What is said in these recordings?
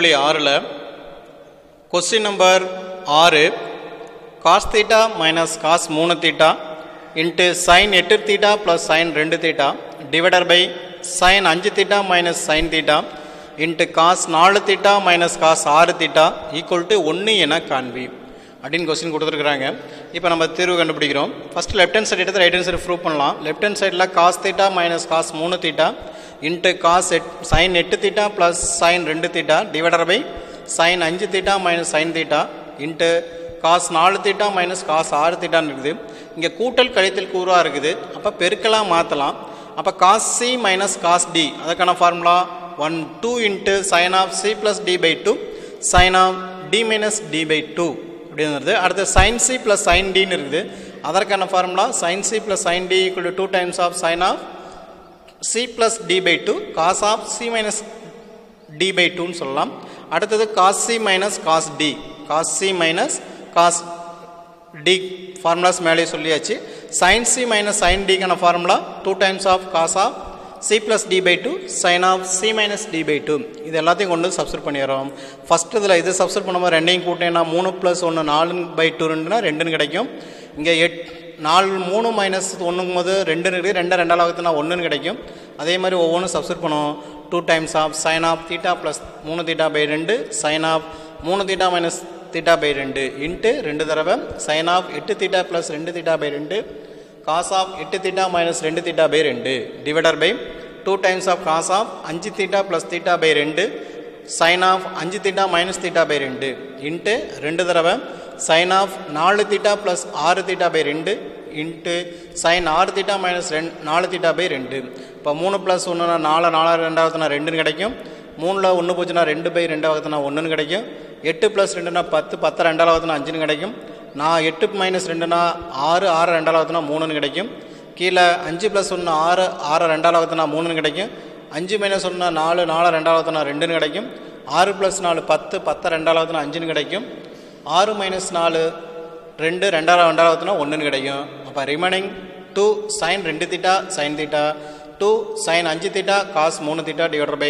6ல் question number 6 cos theta minus cos 3 theta into sin 8 theta plus sin 2 theta divided by sin 5 theta minus sin theta into cos 4 theta minus cos 6 theta equal to 1 என காண்பி அப்படின்னு question கொடுத்துருக்குறாங்க. இப்போ நம்ம தீர்வு கண்டுபிடிக்கிறோம். First left hand side எடுத்து right hand side prove பண்ணலாம். Left hand சைடில் cos theta minus cos 3 theta into cos sin 8 theta plus sin 2 theta divided by sin 5 theta minus sin theta into cos 4 theta minus cos 6 theta இருக்குது. இங்கே கூட்டல் கழித்தல் கூறாக இருக்குது. அப்போ பெருக்கலாம் மாற்றலாம். அப்போ cos c minus cos d அதுக்கான formula 2 into sin of c plus d by 2 sin of d minus d by 2 அப்படிங்கிறது. அடுத்து sin c plus sin d இருக்குது. அதற்கான formula sin c plus sin d equal to 2 times of sin of c plus d by 2 cos of c minus d by 2 ன்னு சொல்லலாம். அடுத்தது cos c minus cos d cos c minus cos d formulas மேலே சொல்லியாச்சு. sin c minus sin d கான formula 2 times of cos of c plus d by 2 sin of c minus d by 2 இது எல்லாத்தையும் கொண்டு substitute பண்ணிடுறோம். First இதில் இது substitute பண்ணும்போது ரெண்டையும் கூட்டினா 3 + 1 4 by 2 ரெண்டுனா 2ன்னு கிடைக்கும். இங்கே 4 3 மைனஸ் 1ங்கும் போது 2 இருக்குது. 2 2ஆல் வகுத்துனா 1ன்னு கிடைக்கும். அதே மாதிரி ஒவ்வொன்றும் சப்ஸ்டிட் பண்ணுவோம். 2 times of sin of theta plus 3 theta by 2 sin of 3 theta minus theta by 2 into 2 தடவை sin of 8 theta plus 2 theta by 2 cos of 8 theta minus 2 theta by 2 divided by 2 times of cos of 5 theta plus theta by 2 sin of 5 theta minus theta by 2 into 2 தடவை sin of 4 theta plus 6 theta by 2 into sin 6 theta minus 4 theta by 2 இப்போ 3 + 1 4 4 2 2ன்னு கிடைக்கும். 3ல் 1 போச்சுன்னா 2 by 2 வகுத்துனா 1ன்னு கிடைக்கும். 8 + 2னா 10 10 2ஆல் வகுத்துனா 5ன்னு கிடைக்கும். 8 - 2னா 6 6 2ஆல் வகுத்துனா 3ன்னு கிடைக்கும். கீழே 5 + 1 6 6 2ஆல் வகுத்துனா 3ன்னு கிடைக்கும். 5 - 1 4 4 2ஆல் வகுத்துனா 2ன்னு கிடைக்கும். 6 + 4 10 10 2ஆல் வகுத்துனா 5ன்னு கிடைக்கும். 6 - 4 2 2ஆல் வகுத்துனா 1ன்னு கிடைக்கும். அப்போ remaining 2 sin 2 theta sin theta 2 sin 5 theta cos 3 theta divided by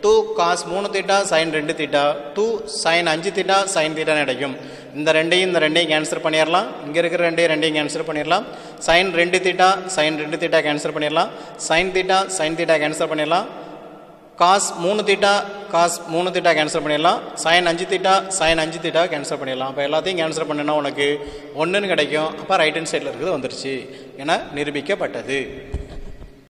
2 cos 3 theta sin 2 theta 2 sin 5 theta sin theta கிடைக்கும். இந்த ரெண்டையும் கேன்சல் பண்ணிடலாம். இங்கே இருக்கிற ரெண்டையும் கேன்சல் பண்ணிடலாம். sin 2 theta sin 2 theta cancel பண்ணிடலாம். sin theta sin theta cancel பண்ணிடலாம். cos 3 theta cos 3 theta cancel பண்ணிடலாம். sin 5 theta sin 5 theta cancel பண்ணிடலாம். அப்போ எல்லாத்தையும் கேன்சல் பண்ணினா உனக்கு 1ன்னு கிடைக்கும். அப்போ ரைட் ஹேண்ட் சைடில் இருக்கிறது வந்துருச்சு என நிரூபிக்கப்பட்டது.